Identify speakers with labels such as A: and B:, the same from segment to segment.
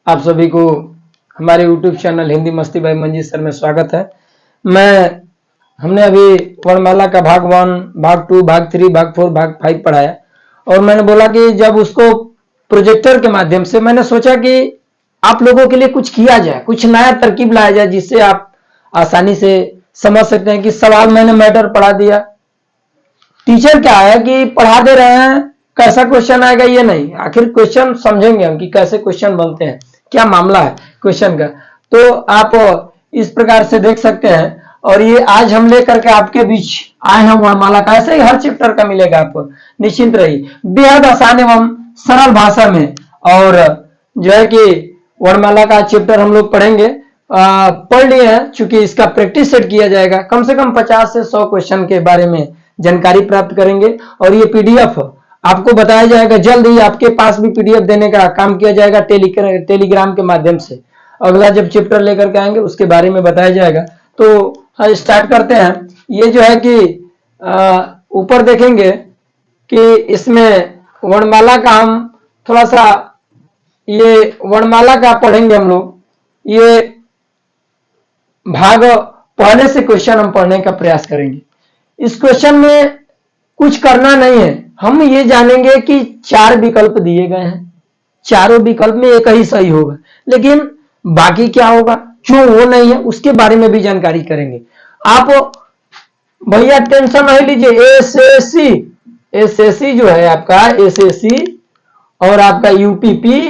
A: आप सभी को हमारे YouTube चैनल हिंदी मस्ती भाई मंजीत सर में स्वागत है। हमने अभी वर्णमाला का भाग 1, भाग 2, भाग 3, भाग 4, भाग 5 पढ़ाया और मैंने बोला कि जब उसको प्रोजेक्टर के माध्यम से मैंने सोचा कि आप लोगों के लिए कुछ किया जाए, कुछ नया तरकीब लाया जाए जिससे आप आसानी से समझ सकते हैं कि सवाल मैंने मैटर पढ़ा दिया। टीचर क्या है कि पढ़ा दे रहे हैं, कैसा क्वेश्चन आएगा ये नहीं, आखिर क्वेश्चन समझेंगे हम कि कैसे क्वेश्चन बनते हैं, क्या मामला है क्वेश्चन का। तो आप इस प्रकार से देख सकते हैं और ये आज हम लेकर के आपके बीच आए हैं वर्णमाला का। ऐसे ही हर चैप्टर का मिलेगा आपको, निश्चिंत रहिए, बेहद आसान एवं सरल भाषा में। और जो है कि वर्णमाला का चैप्टर हम लोग पढ़ेंगे, पढ़ लिए हैं, चूंकि इसका प्रैक्टिस सेट किया जाएगा, कम से कम 50 से 100 क्वेश्चन के बारे में जानकारी प्राप्त करेंगे। और ये पीडीएफ आपको बताया जाएगा, जल्द ही आपके पास भी पीडीएफ देने का काम किया जाएगा टेलीग्राम के माध्यम से। अगला जब चैप्टर लेकर के आएंगे उसके बारे में बताया जाएगा। तो स्टार्ट करते हैं। ये जो है कि ऊपर देखेंगे कि इसमें वर्णमाला का हम थोड़ा सा ये वर्णमाला का पढ़ेंगे हम लोग। ये भाग पहले से क्वेश्चन हम पढ़ने का प्रयास करेंगे। इस क्वेश्चन में कुछ करना नहीं है, हम ये जानेंगे कि 4 विकल्प दिए गए हैं, चारों विकल्प में एक ही सही होगा, लेकिन बाकी क्या होगा, क्यों वो नहीं है, उसके बारे में भी जानकारी करेंगे। आप भैया टेंशन नहीं लीजिए। एसएससी जो है आपका, एसएससी और आपका यूपीपी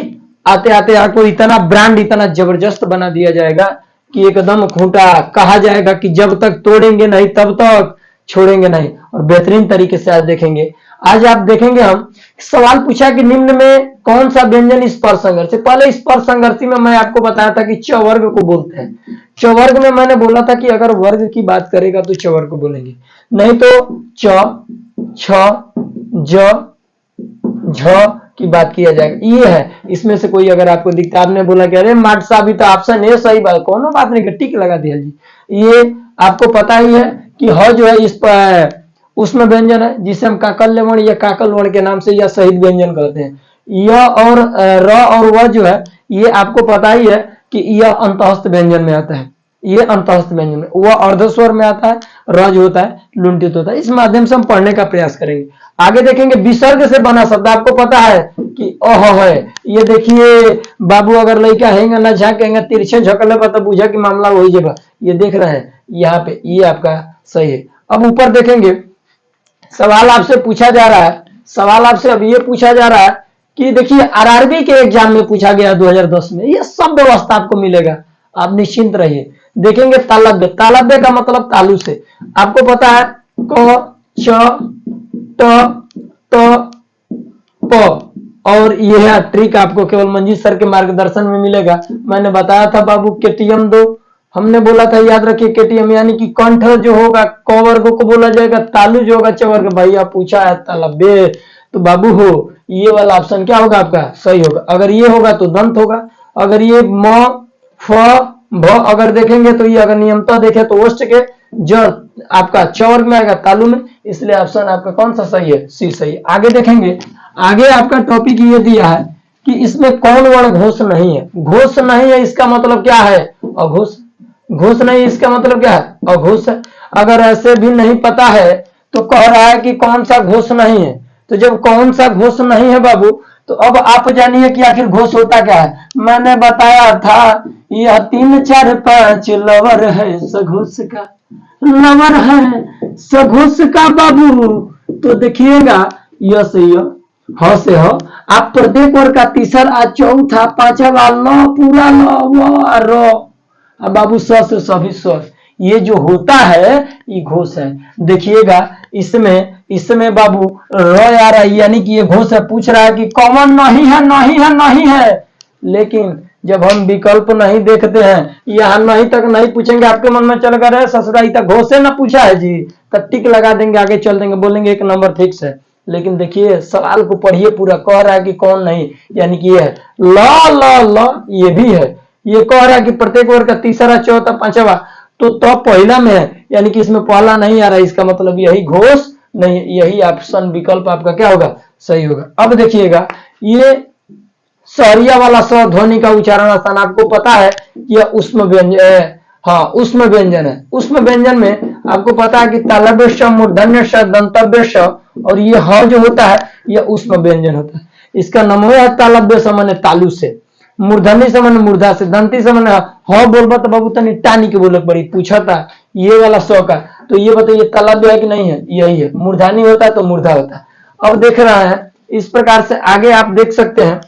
A: आते आते आपको इतना ब्रांड, इतना जबरदस्त बना दिया जाएगा कि एकदम खूंटा कहा जाएगा कि जब तक तोड़ेंगे नहीं तब तक छोड़ेंगे नहीं। और बेहतरीन तरीके से आज देखेंगे। आज आप देखेंगे, हम सवाल पूछा कि निम्न में कौन सा व्यंजन स्पर्श संघर्ष। पहले स्पर्श संघर्षी में मैं आपको बताया था कि च वर्ग को बोलते हैं। च वर्ग में मैंने बोला था कि अगर वर्ग की बात करेगा तो च वर्ग को बोलेंगे, नहीं तो च, छ, ज, झ की बात किया जाएगा। ये है, इसमें से कोई अगर आपको दिखता, आपने बोला कि अरे मार्ट साहब तो ऑप्शन ए सही बात, कोनो बात नहीं, टिक लगा दिया जी। ये आपको पता ही है कि ह जो है इस पर उसमें व्यंजन है जिसे हम काकल्य वर्ण या काकल वर्ण के नाम से या शहीद व्यंजन कहते हैं। यह और र और व जो है ये आपको पता ही है कि यह अंतःस्थ व्यंजन में आता है, ये अंतःस्थ व्यंजन में, वह अर्धस्वर में आता है, र जो होता है लुंठित होता है। इस माध्यम से हम पढ़ने का प्रयास करेंगे। आगे देखेंगे विसर्ग से बना शब्द। आपको पता है कि अह है, ये देखिए बाबू, अगर लड़का हैंगे ना झाकेंगे तिरछे झकले पर तो बुझा कि मामला वही जगह, ये देख रहे हैं यहाँ पे, ये आपका सही है। अब ऊपर देखेंगे, सवाल आपसे पूछा जा रहा है, सवाल आपसे अब ये पूछा जा रहा है कि देखिए आरआरबी के एग्जाम में पूछा गया 2010 में, ये सब व्यवस्था आपको मिलेगा, आप निश्चिंत रहिए। देखेंगे तालव्य, तालव्य का मतलब तालु से। आपको पता है क, च, ट, ट, प, और यह ट्रिक आपको केवल मंजीत सर के मार्गदर्शन में मिलेगा। मैंने बताया था बाबू केटीएम 2, हमने बोला था याद रखिए केटीएम यानी कि कंठ जो होगा क वर्ग को बोला जाएगा, तालु जो होगा च वर्ग। भैया पूछा है तालव्य, तो बाबू हो ये वाला ऑप्शन क्या होगा आपका, सही होगा। अगर ये होगा तो दंत होगा, अगर ये म, फ, भ अगर देखेंगे तो ये अगर नियमता देखे तो ओष्ठ के, जड़ आपका च वर्ग में आएगा तालु में, इसलिए ऑप्शन आपका कौन सा सही है, सी सही है। आगे देखेंगे, आगे आपका टॉपिक ये दिया है कि इसमें कौन वर्ण घोष नहीं है। घोष नहीं है इसका मतलब क्या है, अघोष। घोष नहीं इसका मतलब क्या है, अघोष है। अगर ऐसे भी नहीं पता है तो कह रहा है कि कौन सा घोष नहीं है, तो जब कौन सा घोष नहीं है बाबू, तो अब आप जानिए कि आखिर घोष होता क्या है। मैंने बताया था यह 3, 4, 5 लवर है सघोष का, लवर है सघोष का बाबू। तो देखिएगा य से य, ह से ह, आप प्रत्येक वर्ग का तीसरा, चौथा, पांचवा, ल पूरा, ल व र, अब बाबू स से सभी स्वर, ये जो होता है ये घोष है। देखिएगा इसमें बाबू र आ रहा है, यानी कि ये घोष है। पूछ रहा है कि कॉमन नहीं है, नहीं है, नहीं है, लेकिन जब हम विकल्प नहीं देखते हैं, यहाँ नहीं तक नहीं पूछेंगे, आपके मन में चल कर रहे ससुराई तक घोषे ना पूछा है जी, तब टिक लगा देंगे, आगे चल देंगे, बोलेंगे 1 नंबर फिक्स है। लेकिन देखिए सवाल को पढ़िए पूरा, कह रहा है कि कौन नहीं, यानी कि ये है ल, ये भी है। ये कह रहा है कि प्रत्येक वर्ग का तीसरा, चौथा, पांचवा, तो पहला में है, यानी कि इसमें पहला नहीं आ रहा है, इसका मतलब यही घोष नहीं, यही ऑप्शन विकल्प आपका क्या होगा, सही होगा। अब देखिएगा ये सहरिया वाला स ध्वनि का उच्चारण स्थान आपको पता है कि यह उष्म व्यंजन, हाँ उष्म व्यंजन है। उष्म व्यंजन में आपको पता है कि तालव्य श, मूर्धन्य श, दंतव्य श और ये ह जो होता है यह उष्म व्यंजन होता है। इसका नमो है तालव्य समन तालु से, मूर्धन्य समन मूर्धा से, दंती समन ह बोलबा तो बाबू तनी टानी के बोलक पड़ी, पूछा था ये वाला स का, तो ये बताइए तालव्य है कि नहीं है? यही है। मूर्धानी होता है तो मूर्धा होता है। अब देख रहा है इस प्रकार से आगे आप देख सकते हैं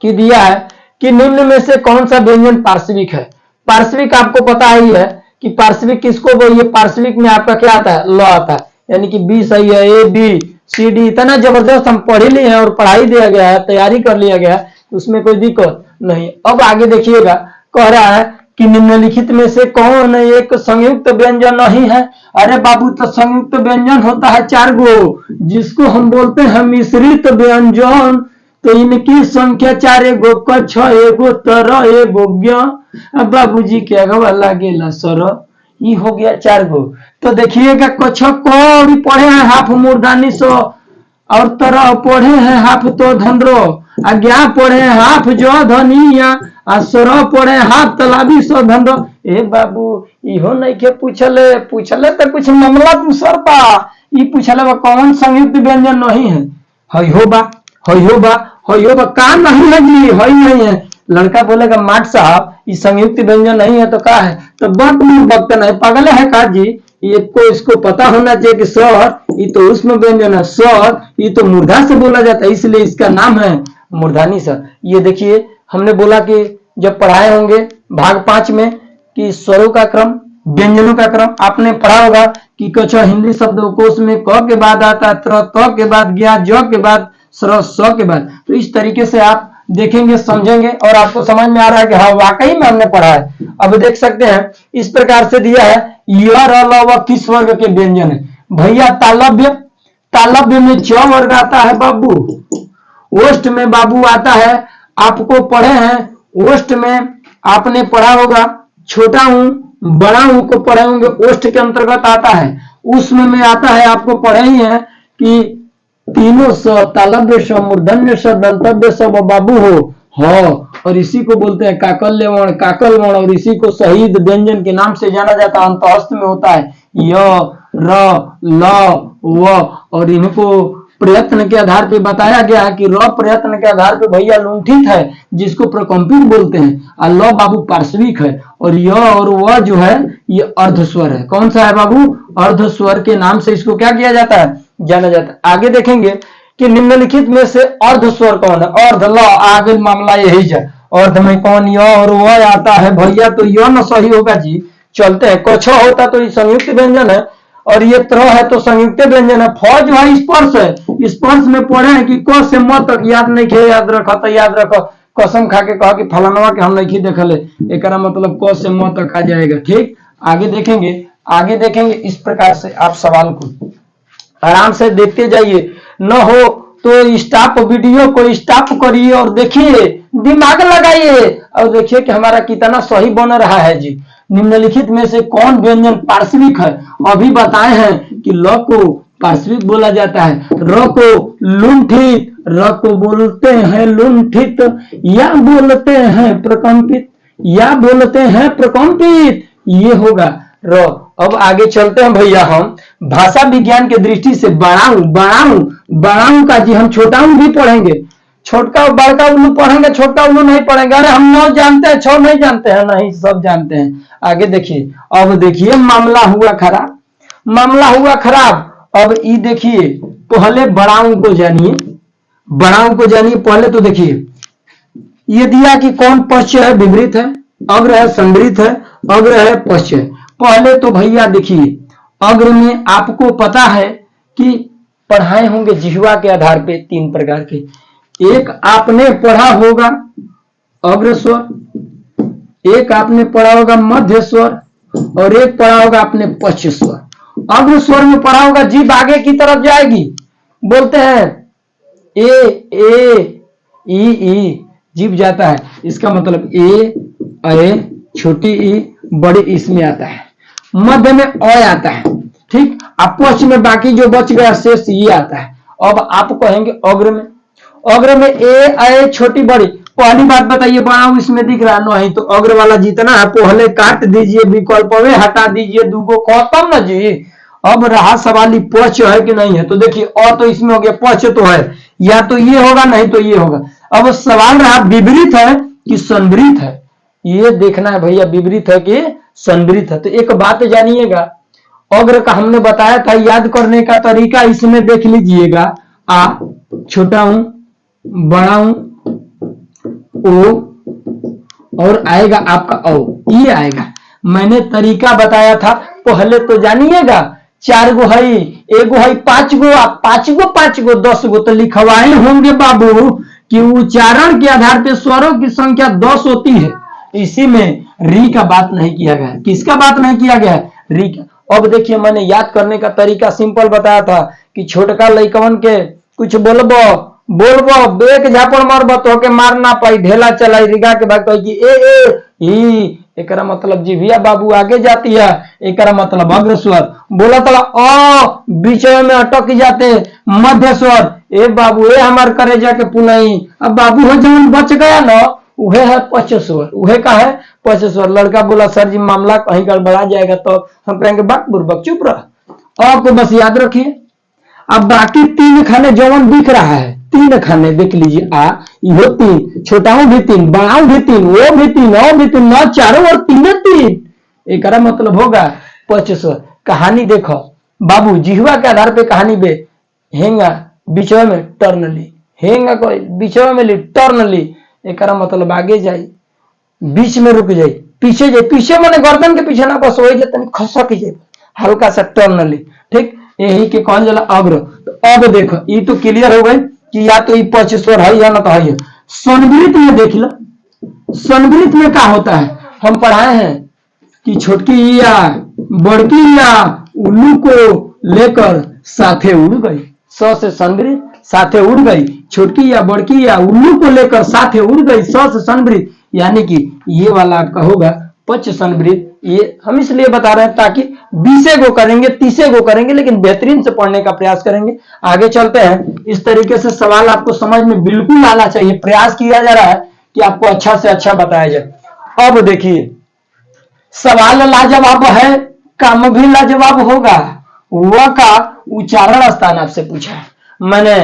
A: कि दिया है कि निम्न में से कौन सा व्यंजन पार्श्विक है। पार्श्विक आपको पता ही है कि पार्श्विक किसको बोलिए, पार्श्विक में आपका क्या आता है? ल आता है, यानी कि बी सही है, ए बी सी डी इतना जबरदस्त हम पढ़े लिए हैं और पढ़ाई दिया गया है, तैयारी कर लिया गया है, उसमें कोई दिक्कत नहीं। अब आगे देखिएगा, कह रहा है कि निम्नलिखित में से कौन एक संयुक्त व्यंजन नहीं है। अरे बाबू तो संयुक्त व्यंजन होता है 4 गो, जिसको हम बोलते हैं मिश्रित व्यंजन। तो इनकी संख्या 4 एगो कछ, एगो तर, एगो ज्ञ। अब बाबूजी के अगवा लागेला सर, ये हो गया 4 गो। तो देखिएगा कछ को पढ़े हैं हाफ मूर्धानी सो, और तरह पढ़े हैं हाफ तो धंधरो, अज्ञा पढ़े हैं हाफ जो धनिया, और सर पढ़े हाफ तलाबी सो धंधो। ए बाबू इहो नहीं के पूछले तो कुछ मामला दूसर बा। ये पूछले बा कौन संयुक्त व्यंजन नहीं है? हो बा, हो बा का नहीं है जी, हई नहीं है। लड़का बोलेगा माट साहब ये संयुक्त व्यंजन नहीं है तो का है? तो वक्त नहीं, पागल है का जी? ये को इसको पता होना चाहिए कि सर ये तो उसमें व्यंजन है, सर ये तो मूर्धा से बोला जाता है, इसलिए इसका नाम है मूर्धानी सर। ये देखिए हमने बोला कि जब पढ़ाए होंगे भाग 5 में कि स्वरों का क्रम, व्यंजनों का क्रम, आपने पढ़ा होगा कि कुछ हिंदी शब्दकोश में क के बाद आता है त्र, त के बाद ज्ञा, ज के बाद स्र, स के बाद। तो इस तरीके से आप देखेंगे, समझेंगे और आपको समझ में आ रहा है कि हाँ वाकई में हमने पढ़ा है। अब देख सकते हैं इस प्रकार से दिया है यर अलावा किस वर्ग के व्यंजन है? भैया तालव्य, तालव्य में च वर्ग आता है बाबू, ओष्ठ में बाबू आता है, आपको पढ़े हैं ओष्ठ में आपने पढ़ा होगा, छोटा हूं बड़ा हूं को पढ़े होंगे, ओष्ठ के अंतर्गत आता है। उसमें में आता है, आपको पढ़े ही है कि तीनों स, तालव्य स, मूर्धन्य स, दंतव्य स बाबू हो, और इसी को बोलते हैं काकल्य वर्ण, काकल वर्ण, और इसी को शहीद व्यंजन के नाम से जाना जाता है। अंतहस्त में होता है य, र, ल, व, और इनको प्रयत्न के आधार पे बताया गया है कि र प्रयत्न के आधार पे भैया लुंठित है, जिसको प्रकंपित बोलते हैं, और ल बाबू पार्श्विक है, और य और व जो है ये अर्धस्वर है। कौन सा है बाबू? अर्धस्वर के नाम से इसको क्या किया जाता है? जाना जाता है। आगे देखेंगे कि निम्नलिखित में से अर्धस्वर कौन है? अर्ध, ल, आगे मामला यही है। अर्ध में कौन य और व आता है भैया? तो य न सही होगा जी, चलते हैं। कछ होता तो ये संयुक्त व्यंजन है, और ये त्र है तो संयुक्त व्यंजन है। फ जो है स्पर्श है, स्पर्श में पढ़े हैं कि क से म तक, याद नहीं खे, याद रखो तो याद रखो, कसम खा के कहा कि फलानवा के हम नहीं देखले, एक मतलब क से म तक आ जाएगा। ठीक, आगे देखेंगे इस प्रकार से आप सवाल को आराम से देखते जाइए, न हो तो स्टॉप वीडियो को स्टॉप करिए और देखिए, दिमाग लगाइए और देखिए कि हमारा कितना सही बन रहा है जी। निम्नलिखित में से कौन व्यंजन पार्श्विक है? अभी बताए हैं कि ल को पार्श्विक बोला जाता है, र को लुंठित, र को बोलते हैं लुंठित, या बोलते हैं प्रकंपित, या बोलते हैं प्रकंपित, ये होगा र। अब आगे चलते हैं भैया, हम भाषा विज्ञान के दृष्टि से बड़ाऊ का जी हम छोटाऊ भी पढ़ेंगे, छोटका बड़का उल्लू पढ़ेंगे, छोटका उल्लू नहीं पढ़ेंगे। अरे हम 9 जानते हैं, 6 नहीं जानते हैं? नहीं, सब जानते हैं। आगे देखिए, अब देखिए मामला हुआ खराब। अब ये देखिए, पहले बड़ाऊ को जानिए, पहले तो देखिए ये दिया कि कौन पश्च है, विपरीत है, अग्र है, संवृत है, अग्र है, पश्च है। पहले तो भैया देखिए, अग्र में आपको पता है कि पढ़ाए होंगे जिह्वा के आधार पे 3 प्रकार के। एक आपने पढ़ा होगा अग्र स्वर, एक आपने पढ़ा होगा मध्य स्वर, और एक पढ़ा होगा आपने पश्च स्वर। अग्र स्वर में पढ़ा होगा जीभ आगे की तरफ जाएगी, बोलते हैं ए ई, जीभ जाता है, इसका मतलब ए, छोटी ई, बड़ी इसमें आता है, मध्य में अ आता है। ठीक, पश्च में बाकी जो बच गया शेष ये आता है। अब आप कहेंगे अग्र में, अग्र में ए आए छोटी बड़ी। पहली बात बताइए बनाऊ इसमें दिख रहा नहीं, तो अग्र वाला जितना है पहले काट दीजिए, विकल्प में हटा दीजिए, दूगो खत्म ना जी। अब रहा सवाल पक्ष है कि नहीं है, तो देखिए और तो इसमें हो गया, पक्ष तो है, या तो ये होगा नहीं तो ये होगा। अब सवाल रहा विपरीत है कि संवृत है, ये देखना है भैया विपरीत है कि संवृत है। तो एक बात जानिएगा, अग्र का हमने बताया था, याद करने का तरीका इसमें देख लीजिएगा। आ छोटा हूं, बड़ा हूं, ओ, और आएगा आपका औ, ये आएगा। मैंने तरीका बताया था, पहले तो जानिएगा 4 गो है, एगो है 5 गो, आप 5 गो 10 गो तो लिखवाए होंगे बाबू कि उच्चारण के आधार पर स्वरों की संख्या 10 होती है। इसी में री का बात नहीं किया गया। किसका बात नहीं किया गया? री का। अब देखिए मैंने याद करने का तरीका सिंपल बताया था कि छोटका लइकवन के कुछ बोलबो बेक झापड़ मारबो तो के मार ना पाई, ढेला चलाई रिगा के भाग कही कि ई एकरा मतलब जीभिया बाबू आगे जाती है, एकरा मतलब अग्र स्वर। बोला तला अ बीच में अटक जाते मध्य स्वर, ए बाबू ए हमार करे जाके पुनई। अब बाबू हो जवन बच गया ना, वह है पक्ष स्वर। वह का है पक्ष स्वर। लड़का बोला सर जी मामला कहीं गड़बड़ा जाएगा, तो हम कहेंगे बात बुर्बक चुप रह। आपको बस याद रखिए। अब बाकी 3 खाने जवन दिख रहा है, 3 खाने देख लीजिए। आ यो 3, छोटाऊ भी 3, बड़ाऊ भी 3, वो भी 3, ओ भी 3, नौ चारों और 3 एक मतलब होगा पक्ष स्वर। कहानी देखो बाबू, जिहवा के आधार पे कहानी बे हेंगा बीच में टर्न ली, हेंगा कोई बीच में ली टर्न ली, एक मतलब आगे जाई, बीच में रुक जाई, पीछे जाए, पीछे मैंने गर्दन के पीछे ना बस वही जाते खसक जाए, हल्का सा टर्न ली। ठीक, यही के कौन जला अग्र। तो अब देखो ये तो क्लियर हो गई कि या तो ये पक्ष स्वर है या ना तो है। संवृत में देख लो, संवृत में क्या होता है, हम पढ़ाए हैं कि छोटकी या बड़की या उल्लू को लेकर साथे उड़ गई। स से संवृत, साथे उड़ गई, छोटकी या बड़की या उल्लू को लेकर साथे उड़ गई, स से संवृत। यानी कि ये वाला आपका होगा पक्ष संवृत। ये हम इसलिए बता रहे हैं ताकि 20 गो करेंगे, 30 गो करेंगे, लेकिन बेहतरीन से पढ़ने का प्रयास करेंगे। आगे चलते हैं। इस तरीके से सवाल आपको समझ में बिल्कुल आना चाहिए। प्रयास किया जा रहा है कि आपको अच्छा से अच्छा बताया जाए। अब देखिए सवाल लाजवाब है, काम भी लाजवाब होगा। वह का उच्चारण स्थान आपसे पूछा है, मैंने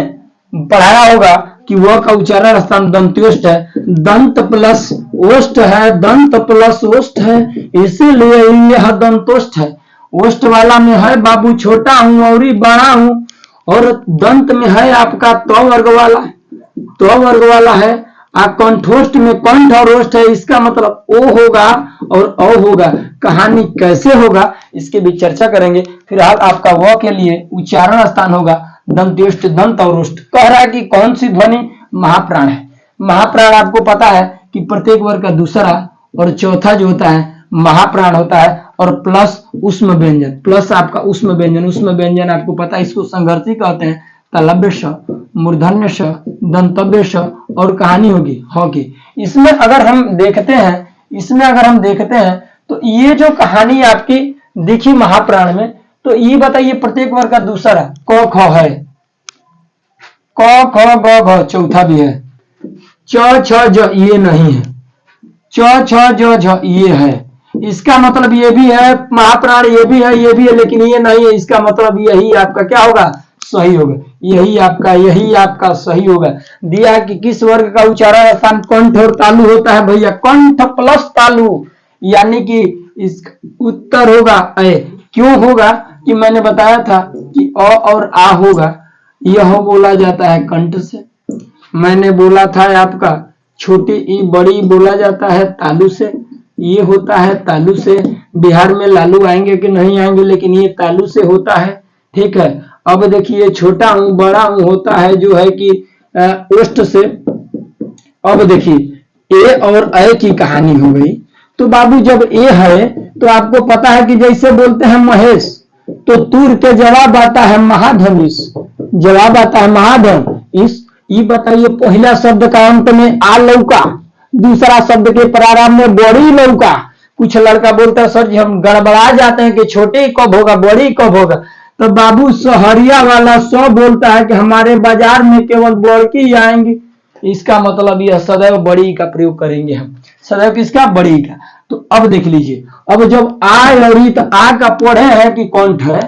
A: पढ़ाया होगा कि वह का उच्चारण स्थान दंत्योष्ठ है। दंत प्लस ओष्ठ है, दंत प्लस ओष्ठ है, इसीलिए यह दंतोष्ठ है। ओष्ठ वाला में है बाबू छोटा हूं और बड़ा हूं, और दंत में है आपका तो वर्ग वाला, तो वर्ग वाला है। कंठोष्ठ में कंठ और ओष्ठ है, इसका मतलब ओ होगा और औ होगा। कहानी कैसे होगा इसकी भी चर्चा करेंगे। फिलहाल आपका व के लिए उच्चारण स्थान होगा दंत्योष्ठ, दंत और ओष्ठ। कह रहा है कि कौन सी ध्वनि महाप्राण है। महाप्राण आपको पता है कि प्रत्येक वर्ग का दूसरा और चौथा जो होता है महाप्राण होता है, और प्लस उष्म व्यंजन, प्लस आपका उष्म व्यंजन। उष्म व्यंजन आपको पता है इसको संघर्षी कहते हैं। तलव्य श, मूर्धन्य श, दंतव्य श, और कहानी होगी हॉकी। इसमें अगर हम देखते हैं, तो ये जो कहानी आपकी दिखी महाप्राण में, तो ये बताइए प्रत्येक वर्ग का दूसरा क ख है, क ख ग घ, चौथा भी है, च छ ज ये नहीं है, च छ ज झ ये है। इसका मतलब ये भी है महाप्राण, ये भी है, ये भी है, लेकिन ये नहीं है। इसका मतलब यही आपका क्या होगा, सही होगा। यही आपका सही होगा। दिया है कि किस वर्ग का उच्चारण स्थान कंठ और तालु होता है। भैया कंठ प्लस तालु, यानी कि इस उत्तर होगा ए। क्यों होगा कि मैंने बताया था कि अ और आ होगा, यह बोला जाता है कंठ से। मैंने बोला था आपका छोटी ई बड़ी बोला जाता है तालु से, ये होता है तालु से। बिहार में लालू आएंगे कि नहीं आएंगे, लेकिन ये तालु से होता है। ठीक है। अब देखिए छोटा हूं बड़ा हूं होता है जो है कि ओष्ठ से। अब देखिए ए और अ की कहानी हो गई। तो बाबू जब ए है तो आपको पता है कि जैसे बोलते हैं महेश, तो तुर के जवाब आता है महाधनुष, जवाब आता है महाधन। ये बताइए पहला शब्द का अंत में आ लौका, दूसरा शब्द के प्रारंभ में बड़ी लौका। कुछ लड़का बोलता है सर जी हम गड़बड़ा जाते हैं कि छोटी कब होगा बड़ी कब होगा। तो बाबू सहरिया वाला सौ बोलता है कि हमारे बाजार में केवल बड़की आएंगी। इसका मतलब यह सदैव बड़ी का प्रयोग करेंगे हम, सदैव किसका, बड़ी का। तो अब देख लीजिए, अब जब आ और ई, तो आ का पढ़े है कि कंठ है,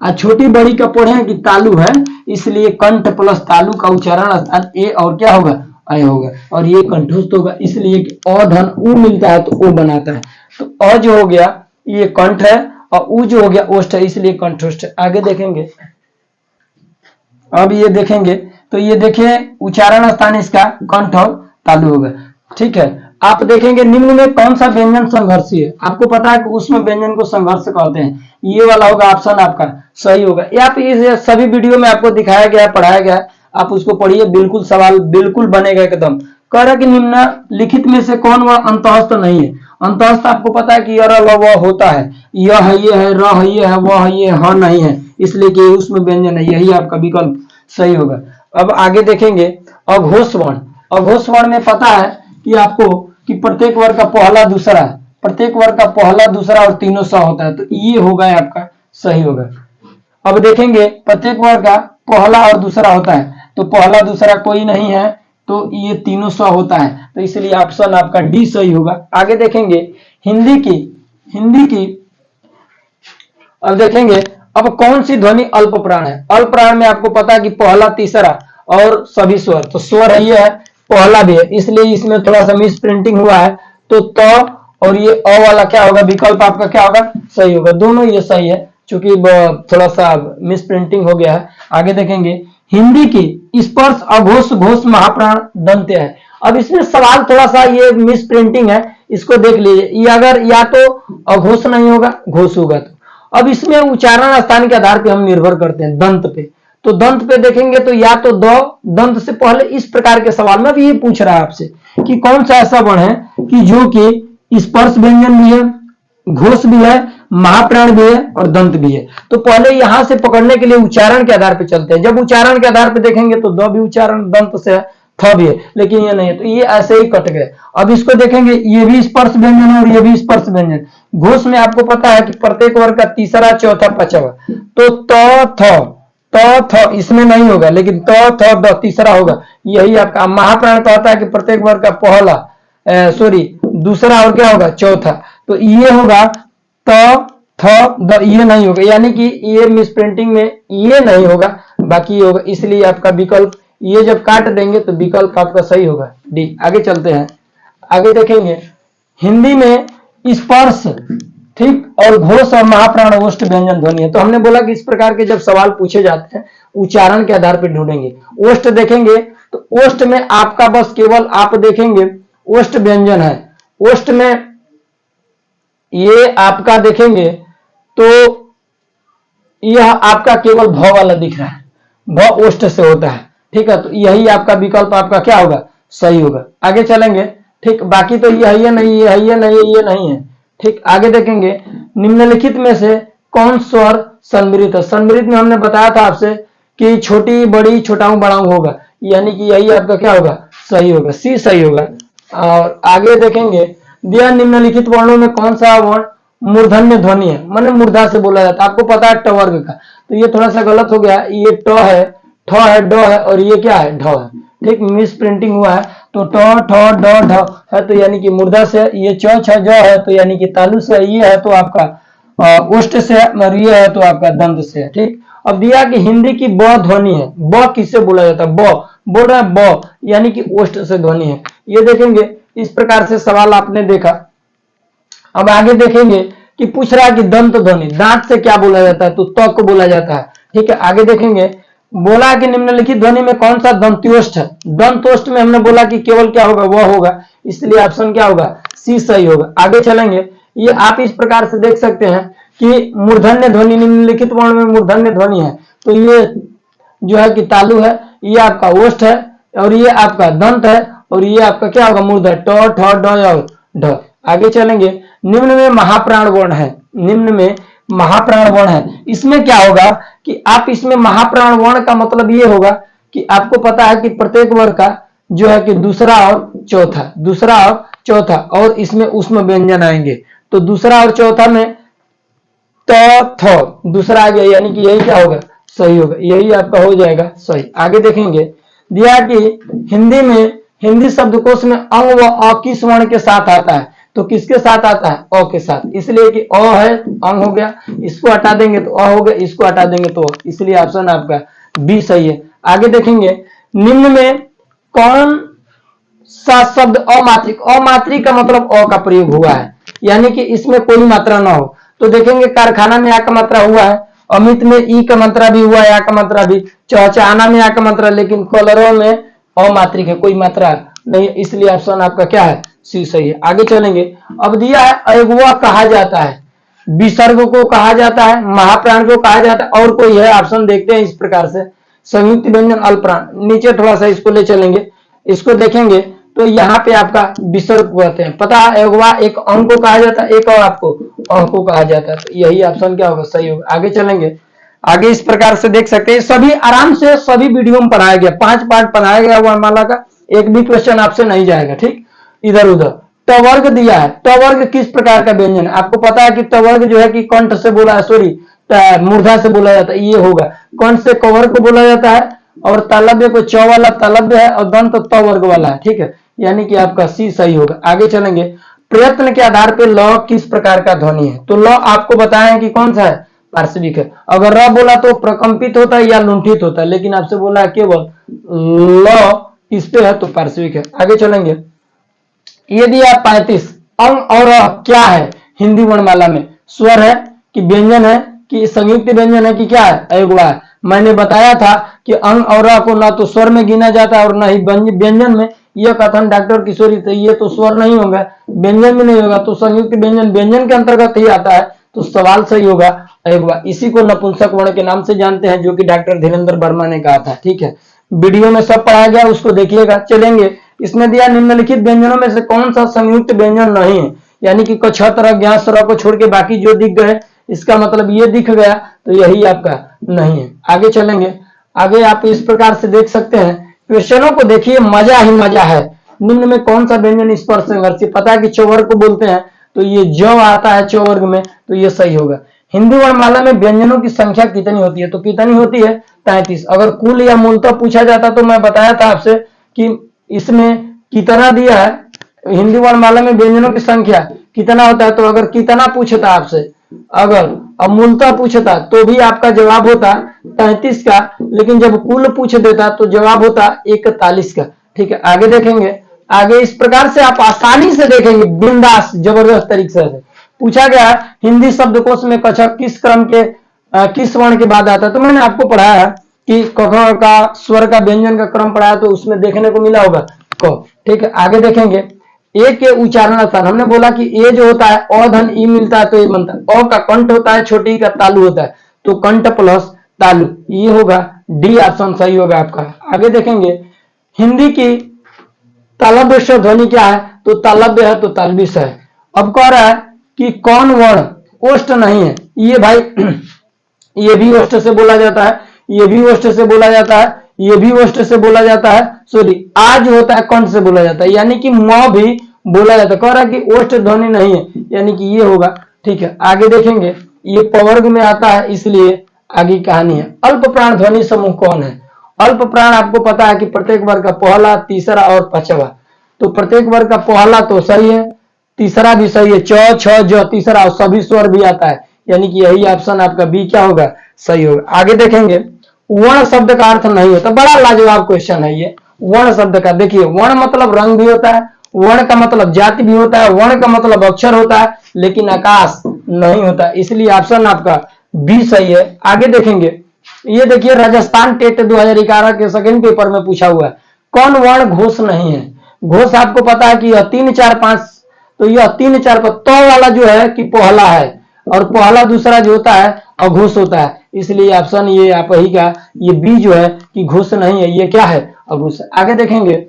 A: और छोटी बड़ी का पढ़े है कि तालु है, इसलिए कंठ प्लस तालु का उच्चारण स्थान ए और क्या होगा, अय होगा, और ये कंठस्थ होगा, इसलिए कि अ धन उ मिलता है तो ओ बनाता है। तो अ जो हो गया ये कंठ है, और उ जो हो गया ओष्ठ है, इसलिए कंठस्थ। आगे देखेंगे, अब ये देखेंगे तो ये देखिए उच्चारण स्थान इसका कंठ और तालु होगा। ठीक है, आप देखेंगे निम्न में कौन सा व्यंजन संघर्षी है। आपको पता है कि उसमें व्यंजन को संघर्ष कहते हैं, ये वाला होगा ऑप्शन आपका सही होगा। या आप इस सभी वीडियो में आपको दिखाया गया है, पढ़ाया गया है, आप उसको पढ़िए, बिल्कुल सवाल बिल्कुल बनेगा एकदम। कह रहा कि निम्नलिखित में से कौन वह अंतःस्थ नहीं है। अंतःस्थ आपको पता है कि य र ल व होता है, यह है, ये है, र है, ये है, वह है, ये ह नहीं है, इसलिए कि उसमें व्यंजन है, यही आपका विकल्प सही होगा। अब आगे देखेंगे अघोष वर्ण। अघोष वर्ण में पता है कि आपको कि प्रत्येक वर्ग का पहला दूसरा, प्रत्येक वर्ग का पहला दूसरा और तीनों स होता है, तो ये होगा आपका सही होगा। अब देखेंगे प्रत्येक वर्ग का पहला और दूसरा होता है, तो पहला दूसरा कोई नहीं है, तो ये तीनों स होता है, तो इसलिए ऑप्शन आपका डी सही होगा। आगे देखेंगे हिंदी की अब देखेंगे अब कौन सी ध्वनि अल्प प्राण है। अल्प प्राण में आपको पता है कि पहला तीसरा और सभी स्वर, तो स्वर है, ये है, पहला भी है, इसलिए इसमें थोड़ा सा मिस प्रिंटिंग हुआ है, तो और ये अ वाला क्या होगा, विकल्प आपका क्या होगा, सही होगा। दोनों ये सही है, चूंकि थोड़ा सा मिस प्रिंटिंग हो गया है। आगे देखेंगे हिंदी की स्पर्श अघोष घोष महाप्राण दंत्य है। अब इसमें सवाल थोड़ा सा ये मिस प्रिंटिंग है, इसको देख लीजिए, ये अगर या तो अघोष नहीं होगा, घोष होगा। तो अब इसमें उच्चारण स्थान के आधार पे हम निर्भर करते हैं, दंत पे। तो दंत पे देखेंगे तो या तो दंत से पहले इस प्रकार के सवाल में भी ये पूछ रहा है आपसे कि कौन सा ऐसा वर्ण है कि जो कि स्पर्श व्यंजन भी है, घोष भी है, महाप्राण भी है और दंत भी है। तो पहले यहां से पकड़ने के लिए उच्चारण के आधार पर चलते हैं। जब उच्चारण के आधार पर देखेंगे तो द भी उच्चारण दंत से है, थ भी है, लेकिन ये नहीं है, तो ये ऐसे ही कट गए। अब इसको देखेंगे, ये भी स्पर्श व्यंजन है और ये भी स्पर्श व्यंजन। घोष में आपको पता है कि प्रत्येक वर्ग का तीसरा, चौथा, पांचवा, तो त इसमें नहीं होगा, लेकिन द तीसरा होगा, यही आपका। महाप्राण कहता है कि प्रत्येक वर्ग का पहला, सॉरी दूसरा और क्या होगा, चौथा, तो ये होगा द, ये नहीं होगा, यानी कि ये मिस प्रिंटिंग में ये नहीं होगा, बाकी ये होगा, इसलिए आपका विकल्प ये जब काट देंगे तो विकल्प आपका सही होगा डी। आगे चलते हैं, आगे देखेंगे हिंदी में स्पर्श, ठीक, और घोष और महाप्राण ओष्ठ व्यंजन ध्वनि है। तो हमने बोला कि इस प्रकार के जब सवाल पूछे जाते हैं उच्चारण के आधार पर ढूंढेंगे। ओष्ठ देखेंगे तो ओष्ठ में आपका बस केवल आप देखेंगे ओष्ठ व्यंजन है। ओष्ठ में ये आपका देखेंगे तो यह आपका केवल भ वाला दिख रहा है, भ ओष्ठ से होता है, ठीक है, तो यही आपका विकल्प आपका क्या होगा, सही होगा। आगे चलेंगे, ठीक, बाकी तो ये नहीं, ये नहीं है, ठीक। आगे देखेंगे निम्नलिखित में से कौन स्वर संवृत है। संवृत में हमने बताया था आपसे कि छोटी बड़ी छोटाऊ बड़ाऊ होगा, यानी कि यही आपका क्या होगा, सही होगा, सी सही होगा। और आगे देखेंगे दिया निम्नलिखित वर्णों में कौन सा वर्ण मूर्धन्य ध्वनि है, माने मूर्धा से बोला जाता है। आपको पता है ट वर्ग का, तो ये थोड़ा सा गलत हो गया, ये ट है, ठ है, ड है, और ये क्या है, ढ है, ठीक, मिस प्रिंटिंग हुआ है। तो ट ठ ड ढ है, तो यानी कि मूर्धा से। ये च छ ज है, तो यानी कि तालु से। ये है तो आपका ओष्ठ से, और ये है तो आपका दंत से, ठीक। अब दिया कि हिंदी की ब ध्वनि है, ब किससे बोला जाता है, ब बोल रहा है, ब यानी कि ओष्ठ से ध्वनि है। ये देखेंगे, इस प्रकार से सवाल आपने देखा। अब आगे देखेंगे कि पूछ रहा है कि दंत ध्वनि, दांत से क्या बोला जाता है, तो त को बोला जाता है, ठीक है। आगे देखेंगे, बोला कि निम्नलिखित ध्वनि में कौन सा दंत्योष्ठ है। दंतोष्ठ में हमने बोला कि केवल क्या होगा, वह होगा, इसलिए ऑप्शन क्या होगा, सी सही होगा। आगे चलेंगे, ये आप इस प्रकार से देख सकते हैं कि मूर्धन्य ध्वनि, निम्नलिखित वर्ण में मूर्धन्य ध्वनि है, तो ये जो है कि तालु है, ये आपका ओष्ठ है, और ये आपका दंत है, और ये आपका क्या होगा, मूर्धन्य, ट ठ ड और ढ। आगे चलेंगे, निम्न में महाप्राण वर्ण है, निम्न में महाप्राण वर्ण है। इसमें क्या होगा कि आप इसमें महाप्राण वर्ण का मतलब ये होगा कि आपको पता है कि प्रत्येक वर्ग का जो है कि दूसरा और चौथा, दूसरा और चौथा, और इसमें उसमें व्यंजन आएंगे। तो दूसरा और चौथा में दूसरा आ गया, यानी कि यही क्या होगा, सही होगा, यही आपका हो जाएगा सही। आगे देखेंगे, दिया कि हिंदी में, हिंदी शब्दकोश में अंग व अ किस वर्ण के साथ आता है, तो किसके साथ आता है, अ के साथ, इसलिए कि अ है अंग हो गया, इसको हटा देंगे तो अ हो गया, इसको हटा देंगे तो अ, इसलिए ऑप्शन आपका बी सही है। आगे देखेंगे, निम्न में कौन सा शब्द अमात्रिक, अमात्रिक का मतलब अ का प्रयोग हुआ है, यानी कि इसमें कोई मात्रा ना हो, तो देखेंगे कारखाना में आ का मात्रा हुआ है, अमित में ई का मात्रा भी हुआ है, आ का मात्रा भी, चौचाना में आ का मात्रा, लेकिन कलरों में अमात्रिक है, कोई मात्रा नहीं, इसलिए ऑप्शन आपका क्या है, सी सही है। आगे चलेंगे, अब दिया है अयगुआ कहा जाता है, विसर्ग को कहा जाता है, महाप्राण को कहा जाता है, और कोई है, ऑप्शन देखते हैं इस प्रकार से, संयुक्त व्यंजन अल्पप्राण, नीचे थोड़ा सा इसको ले चलेंगे, इसको देखेंगे तो यहाँ पे आपका विसर्ग कहते हैं, पता है अगवा एक अंक को कहा जाता है, एक और आपको अंक को कहा जाता है, तो यही ऑप्शन क्या होगा, सही होगा। आगे चलेंगे, आगे इस प्रकार से देख सकते हैं, सभी आराम से सभी वीडियो में पढ़ाया गया, 5 पार्ट पढ़ाया गया वर्णमाला का, एक भी क्वेश्चन आपसे नहीं जाएगा, ठीक, इधर उधर। टवर्ग दिया है, टवर्ग किस प्रकार का व्यंजन है, आपको पता है कि टवर्ग जो है कि कंठ से बोला है, सॉरी मूर्धा से बोला जाता है, ये होगा, कंठ से कवर को बोला जाता है, और तालब्य को च वाला तालब्य है, और दंत त वर्ग वाला है, ठीक है, यानी कि आपका सी सही होगा। आगे चलेंगे, प्रयत्न के आधार पर ल किस प्रकार का ध्वनि है, तो ल आपको बताएं कि कौन सा है, पार्श्विक है, अगर र बोला तो प्रकंपित होता है या लुंठित होता है, लेकिन आपसे बोला है केवल ल किस पे है, तो पार्श्विक है। आगे चलेंगे, ये दिया 35, अंग और अ क्या है हिंदी वर्णमाला में, स्वर है कि व्यंजन है कि संयुक्त व्यंजन है कि क्या है, अयगुणा है। मैंने बताया था कि अंग और अ को ना तो स्वर में गिना जाता है और ना ही व्यंजन में, यह कथन डॉक्टर किशोरी थे, ये तो स्वर नहीं होगा, व्यंजन भी नहीं होगा, तो संयुक्त व्यंजन व्यंजन के अंतर्गत ही आता है, तो सवाल सही होगा अयगुणा। इसी को नपुंसक वर्ण के नाम से जानते हैं, जो कि डॉक्टर धीरेन्द्र वर्मा ने कहा था, ठीक है, वीडियो में सब पढ़ाया गया, उसको देखिएगा। चलेंगे, इसमें दिया निम्नलिखित व्यंजनों में से कौन सा संयुक्त व्यंजन नहीं है, यानी कि कछ तरह ज्ञान स्वरों को छोड़ के बाकी जो दिख गए, इसका मतलब ये दिख गया, तो यही आपका नहीं है। आगे चलेंगे, आगे आप इस प्रकार से देख सकते हैं, क्वेश्चनों को देखिए, मजा ही मजा है। निम्न में कौन सा व्यंजन स्पर्श संघर्षी, पता है कि चौवर्ग को बोलते हैं, तो ये ज आता है चौवर्ग में, तो ये सही होगा। हिंदी वर्णमाला में व्यंजनों की संख्या कितनी होती है, तो कितनी होती है, 33। अगर कुल या मूलतः पूछा जाता तो मैं बताया था आपसे कि इसमें कितना दिया है, हिंदी वर्णमाला में व्यंजनों की संख्या कितना होता है, तो अगर कितना पूछता आपसे, अगर अब मूलतः पूछता तो भी आपका जवाब होता 33 का, लेकिन जब कुल पूछ देता तो जवाब होता 41 का, ठीक है। आगे देखेंगे, आगे इस प्रकार से आप आसानी से देखेंगे, बिंदास जबरदस्त तरीके से पूछा गया, हिंदी शब्दकोश में कछक किस क्रम के किस वर्ण के बाद आता है, तो मैंने आपको पढ़ाया कि क का स्वर का व्यंजन का क्रम पढ़ाया, तो उसमें देखने को मिला होगा क, ठीक है। आगे देखेंगे, ए के उच्चारण स्थान, हमने बोला कि ए जो होता है अ धन ई मिलता है, तो ये बनता है, अ का कंठ होता है, छोटी का तालु होता है, तो कंठ प्लस तालु, ये होगा डी ऑप्शन सही होगा आपका। आगे देखेंगे, हिंदी की तालव्य ध्वनि क्या है, तो तालव्य है, तो तालविश है। अब कह रहा है कि कौन वर्ण ओष्ठ नहीं है, ये भाई ये भी ओष्ठ से बोला जाता है, ये भी ओष्ठ से बोला जाता है, ये भी ओष्ठ से बोला जाता है, सॉरी आज होता है कंठ से बोला जाता है, यानी कि म भी बोला जाता है। कह रहा है कि ओष्ठ ध्वनि नहीं है, यानी कि ये होगा, ठीक है। आगे देखेंगे, ये पवर्ग में आता है, इसलिए आगे कहानी है। अल्प प्राण ध्वनि समूह कौन है, अल्प प्राण आपको पता है कि प्रत्येक वर्ग का पहला, तीसरा और पांचवा, तो प्रत्येक वर्ग का पहला तो सही है, तीसरा भी सही है, च छ ज तीसरा, और सभी स्वर भी आता है, यानी कि यही ऑप्शन आपका बी क्या होगा, सही होगा। आगे देखेंगे, वर्ण शब्द का अर्थ नहीं होता, बड़ा लाजवाब क्वेश्चन है ये। वर्ण शब्द का देखिए, वर्ण मतलब रंग भी होता है, वर्ण का मतलब जाति भी होता है, वर्ण का मतलब अक्षर होता है, लेकिन आकाश नहीं होता, इसलिए ऑप्शन आपका बी सही है। आगे देखेंगे, ये देखिए राजस्थान टेट 2011 के सेकंड पेपर में पूछा हुआ है, कौन वर्ण घोष नहीं है। घोष आपको पता है कि यह 3 4 5, तो यह 3 4 5 तो वाला जो है कि पहला है, और पहला दूसरा जो होता है अघोष होता है, इसलिए ऑप्शन ये आप ही का ये बी जो है कि घोष नहीं है, ये क्या है, अघोष। आगे देखेंगे,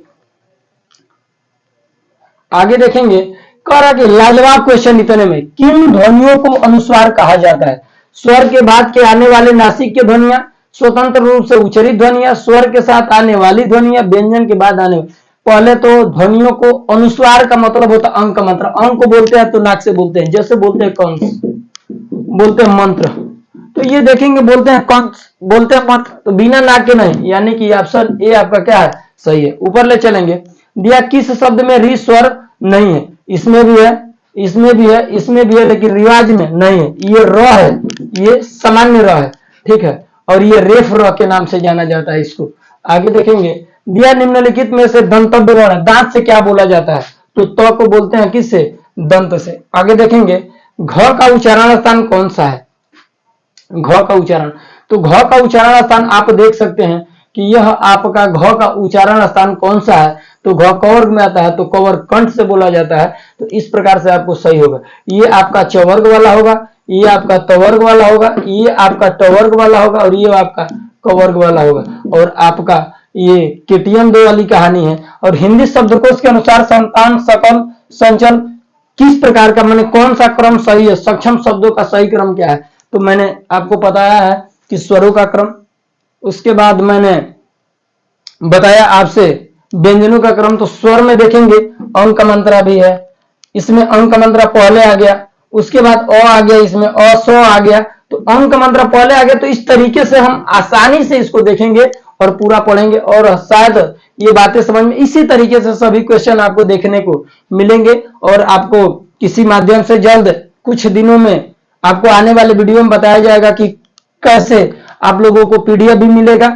A: आगे देखेंगे, कह रहा कि लाजवाब क्वेश्चन इतने में, किन ध्वनियों को अनुस्वार कहा जाता है, स्वर के बाद के आने वाले नासिक के ध्वनियां, स्वतंत्र रूप से उच्चरित ध्वनियां, स्वर के साथ आने वाली ध्वनियां, व्यंजन के बाद आने, पहले तो ध्वनियों को अनुस्वार का मतलब होता है अंक का मतलब, अंक को बोलते हैं तो नाक से बोलते हैं, जैसे बोलते हैं कंस, बोलते हैं मंत्र। तो ये देखेंगे बोलते हैं कंस, बोलते हैं मंत्र, तो बिना नाक के नहीं, यानी कि ऑप्शन ए आपका क्या है, सही है। ऊपर ले चलेंगे, दिया किस शब्द में री स्वर नहीं है, इसमें भी है, इसमें भी है, इसमें भी है, लेकिन रिवाज में नहीं है। ये र है, ये सामान्य र है, ठीक है, और ये रेफ र के नाम से जाना जाता है इसको। आगे देखेंगे, दिया निम्नलिखित में से दंतव्य वर्ण, दांत से क्या बोला जाता है, तो त को बोलते हैं किससे, दंत से। आगे देखेंगे, घ का उच्चारण स्थान कौन सा है, घ का उच्चारण, तो घ का उच्चारण स्थान आप देख सकते हैं कि यह आपका घ का उच्चारण स्थान कौन सा है, तो घ कवर्ग में आता है, तो कवर कंठ से बोला जाता है, तो इस प्रकार से आपको सही होगा। ये आपका चवर्ग वाला होगा, ये आपका तवर्ग वाला होगा, ये आपका टवर्ग वाला होगा, और ये आपका कवर्ग वाला होगा। और आपका ये केटीएम 2 वाली कहानी है। और हिंदी शब्दकोश के अनुसार संतान, सकल, संचल किस प्रकार का, मैंने कौन सा क्रम सही है, सक्षम शब्दों का सही क्रम क्या है, तो मैंने आपको बताया है कि स्वरों का क्रम, उसके बाद मैंने बताया आपसे व्यंजनों का क्रम। तो स्वर में देखेंगे अंक मंत्रा भी है, इसमें अंक मंत्रा पहले आ गया, उसके बाद अ आ गया, इसमें अ स आ गया, तो अंक मंत्रा पहले आ गया। तो इस तरीके से हम आसानी से इसको देखेंगे और पूरा पढ़ेंगे, और शायद ये बातें समझ में, इसी तरीके से सभी क्वेश्चन आपको देखने को मिलेंगे। और आपको किसी माध्यम से जल्द कुछ दिनों में आपको आने वाले वीडियो में बताया जाएगा कि कैसे आप लोगों को पीडीएफ भी मिलेगा,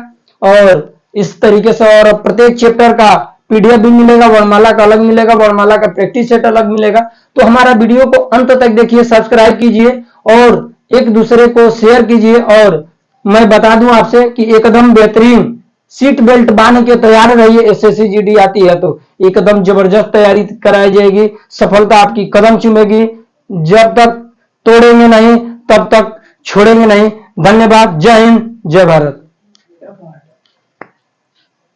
A: और इस तरीके से, और प्रत्येक चैप्टर का पीडीएफ भी मिलेगा, वर्णमाला का अलग मिलेगा, वर्णमाला का प्रैक्टिस सेट अलग मिलेगा। तो हमारा वीडियो को अंत तक देखिए, सब्सक्राइब कीजिए और एक दूसरे को शेयर कीजिए। और मैं बता दूं आपसे कि एकदम बेहतरीन सीट बेल्ट बांध के तैयार रहिए, एसएससी जीडी आती है तो एकदम जबरदस्त तैयारी कराई जाएगी, सफलता आपकी कदम चूमेगी। जब तक तोड़ेंगे नहीं तब तक छोड़ेंगे नहीं। धन्यवाद, जय हिंद, जय भारत।